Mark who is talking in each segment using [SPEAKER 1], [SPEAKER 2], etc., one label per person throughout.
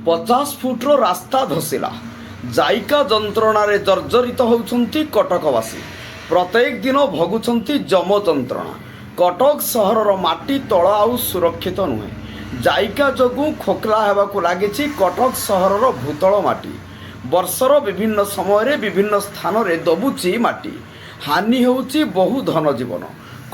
[SPEAKER 1] 50 फुट्र रास्ता धसिला जाइका जंत्रणार जर्जरित होउछंती कटकवासी। प्रत्येक दिन भोगुछंती जम जंत्रणा। कटक सहरर माटी तल आउ सुरक्षित नुहे। जाइका जोगु खोखला हेबाकु लागिछि कटक सहरर भूतल माटी। वर्षर विभिन्न समय विभिन्न स्थान रे दबुची माटी। हानि होउछि बहु धन जीवन।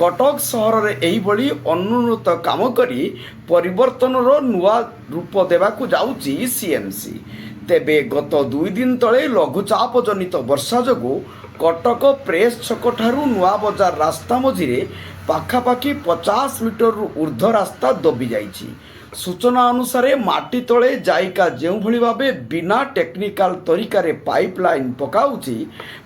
[SPEAKER 1] कटक सहर रे एही बळी अनुन्नत काम करी परिवर्तनर नुआ रूप देवाकु जाउची सीएमसी। तेबे गत 2 दिन तले लघुचाप जनित वर्षा जोगु कटक प्रेस छक ठारू नुआ बजार रास्ता मझिरे पाखापाखि 50 मीटर ऊर्ध रास्ता दबी जाइछि। सूचना अनुसार माटी तले जाइका जेउ भली भाबे बिना टेक्निकल तरीका रे पाइपलाइन पकाउछि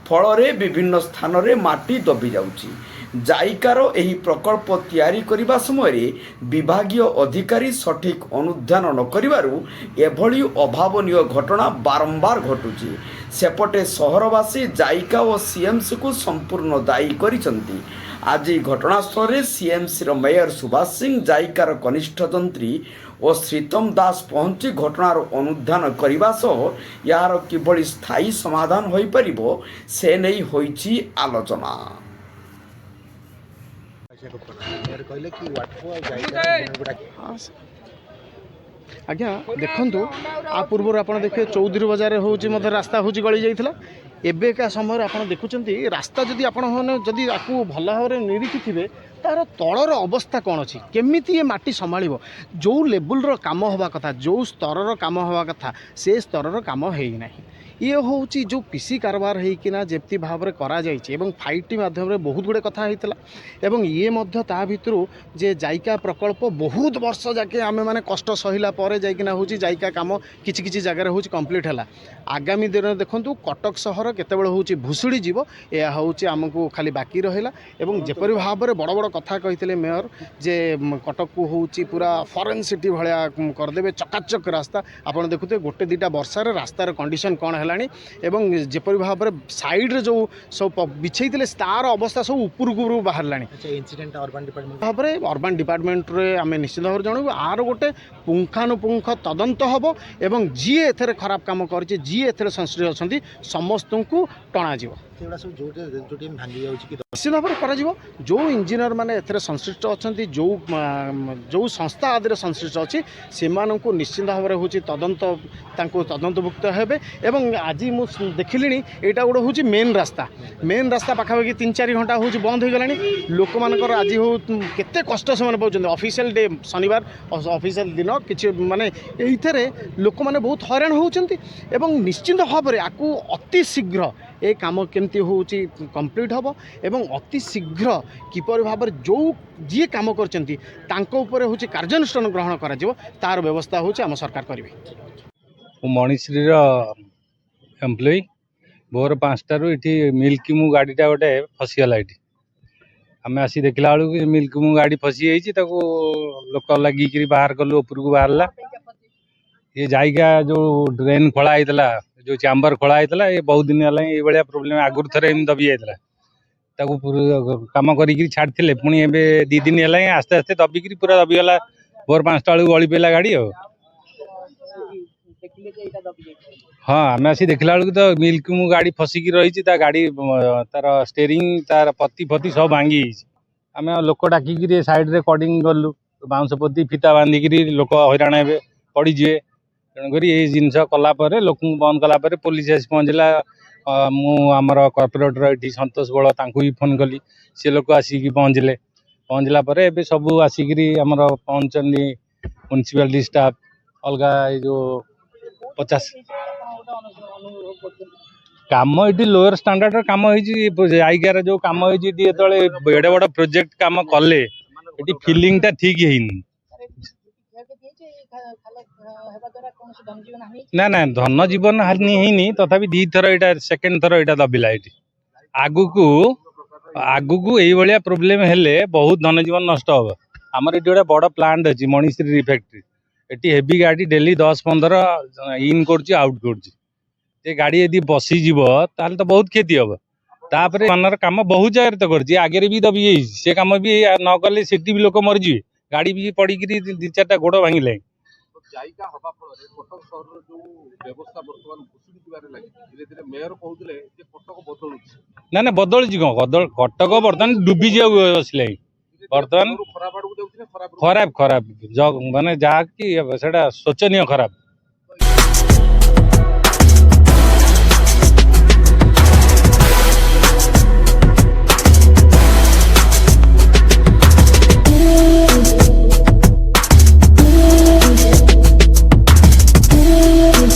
[SPEAKER 1] फल विभिन्न स्थान रे माटी दबी जाउछि। जाइकार एही प्रकल्प तैयारी करिबा समय विभागीय अधिकारी सठिक अनुध्यान न करिबारु एभली अभावनीय घटना बारंबार घटुछि। सेपटे सहरवासी जाइका और सीएमसी को संपूर्ण दायी करिसंती। आज घटनास्थल सीएमसी मेयर सुभाष सिंह जाइकार कनिष्ठ जंत्री और श्रीतम दास पहुंची घटनार अनुध्यान करने सह यार किभली स्थायी समाधान होई परिबो से नै होईची आलोचना।
[SPEAKER 2] आज्ञा देखु आ पूर्व आप देखिए चौधरी बजार हूँ रास्ता हूँ गली जाइए एବେका समय आप देखुं रास्ता जदि जदि आपको भल भाव निरीक्षी थे तार तलर अवस्था कौन अच्छी केमिति ये माटी संभाल जो लेवुलर काम हवा कथा जो स्तर काम हवा कथा से स्तर काम है ना। ये हूँ जो पीसी कारबार होना जमी भाव में करा फाइट माध्यम बहुत गुड़े कथा होता एवं ये ता भितर जे जाइका प्रकल्प बहुत वर्ष जाके आम मैंने कष्ट सहिला पर जाइकिना हूँ जाइका काम किछि किछि जगह हूँ कम्प्लीट है। आगामी दिन देखूँ कटक सहर केतेबेले हूँ भुशुड़ी जीव यह हूँ आमको खाली बाकी रहा एवं जेपरी भाव में बड़ बड़ कथा कहते मेयर जे कटक को हूँ पूरा फॉरेन सिटी भाया करदे चकाचक रास्ता आपड़ देखुए गोटे दुटा वर्षार रास्तार कंडीशन कौन है एवं जेपरी भाव में साइड जो सब बिछे तार अवस्था सब उपरकू बाहर
[SPEAKER 3] इंसिडेंट अर्बन डिपार्टमेंट
[SPEAKER 2] भाव में अर्बन डिपार्टमेंट रे आम निश्चित भाव जनू आर गोटे पुंखानुपुंख तदंत हम एवं जी एथरे खराब काम कर जी एथरे संश्लिष्ट अच्छा समस्त को टणा निश्चित भाव में जो इंजीनियर मैंने एथरे संश्लिष्ट अच्छा जो संस्था आदि संश्लिष्ट अच्छी से निश्चित भाव में हूँ तदंत तदंतभुक्त हेबे एवं आज मुझे देखिली यहाँ गोटे हूँ मेन रास्ता पाखापाखि 3-4 घंटा हूँ बंद हो गला लोक मानकर आज हूँ केते कष्ट से पाँच ऑफिशियल डे शनिवार ऑफिशियल दिन किसी माने ये लोक मैंने बहुत हैरान होती एवं निश्चित भाव में आपको अति शीघ्र ये कम केमती हूँ कंप्लीट हम एवं अति शीघ्र किपर भाव में जो जी कम कर हूँ कार्यानुष्ठान ग्रहण कर व्यवस्था हूँ आम सरकार करेंगे।
[SPEAKER 4] मणिश्री एम्प्लॉई भोर 5टारू ये मिल्की मु गाड़ीटा गोटे फसीगला ये आम आसी देखला बेलू मिल्की मु गाड़ी फसी लोक लगिक बाहर कलु उपरको बाहरला ये जाइका जो ड्रेन खोला होता जो चैम्बर खोला होता ये बहुत दिन है भाया प्रोब्लेम आगुरी थे दबी जाता कम कर छाड़ते पुणी ए 2 दिन है आस्ते आस्ते दबिक पूरा दबिगला भोर 5टा बेलू गली पड़ा गाड़ी हाँ आम आसी देखला बेलू तो मिल्की मु गाड़ी फसिकी रही गाड़ी तार स्टेरिंग तार पति फति सब भांगी आम लोक डाकिक साइड रे कटिंग कलु बाउंस पति फिता बांधिक लोक हैरान हे पड़ीजे तेणुक ये जिनस कलापर लोक बंद कलापर पुलिस आसी पहुँचला आमर कॉर्पोरेटर ये सतोष बल भी फोन कली सी लोक आसिक पहुँचला ए सब आसिक आमर पहुँचनी म्यूनिसिपालिटी स्टाफ अलग जो 50 काम ये लोअर स्टैंडर्ड काम होइकार जो काम होते बड़े बड़ प्रोजेक्ट काम कले ये फिलिंगटा ठीक है ना ना धन जीवन हानि है तथापि 2 थर यहाँ सेकेंड थर यहाँ दबिला ये आगु को ये प्रोब्लेम हेले बहुत धन जीवन नष्ट हम आमर ये गोटे बड़ प्लांट अच्छी मणिश्री फैक्ट्री ये हेवी गाड़ी डेली 10-15 इन कर आउट कर गाड़ी यदि बसीज ताल तो बहुत क्षति हम तापर मनर काम बहुत जगह तो कर आगे भी दबी से कम भी न कले सीटी भी लोक मरीजे गाड़ी भी पड़ी 2-4टा गोड़ भांगे
[SPEAKER 5] ଜାଇକା ହବା ଫଳରେ କଟକ ସହରର ଯୋଉ ବ୍ୟବସ୍ଥା ବର୍ତ୍ତମାନ ଭୁଷୁଡ଼ି ଯିବାରେ ଲାଗିଛି ଧୀରେ ଧୀରେ ମେୟର କହୁଥିଲେ ଯେ କଟକ ବଦଳୁଛି
[SPEAKER 4] ନା ନା ବଦଳିଛି କ'ଣ କଟକ ବର୍ତ୍ତମାନ ଡୁବି ଯିବାକୁ ବସିଲାଣି ବର୍ତ୍ତମାନ
[SPEAKER 5] ଖରାପ ଆଡକୁ ଯାଉଛି ନା ଖରାପ
[SPEAKER 4] ଖରାପ ମାନେ ଯାହାକି ସେଟା ଶୋଚନୀୟ ଖରାପ।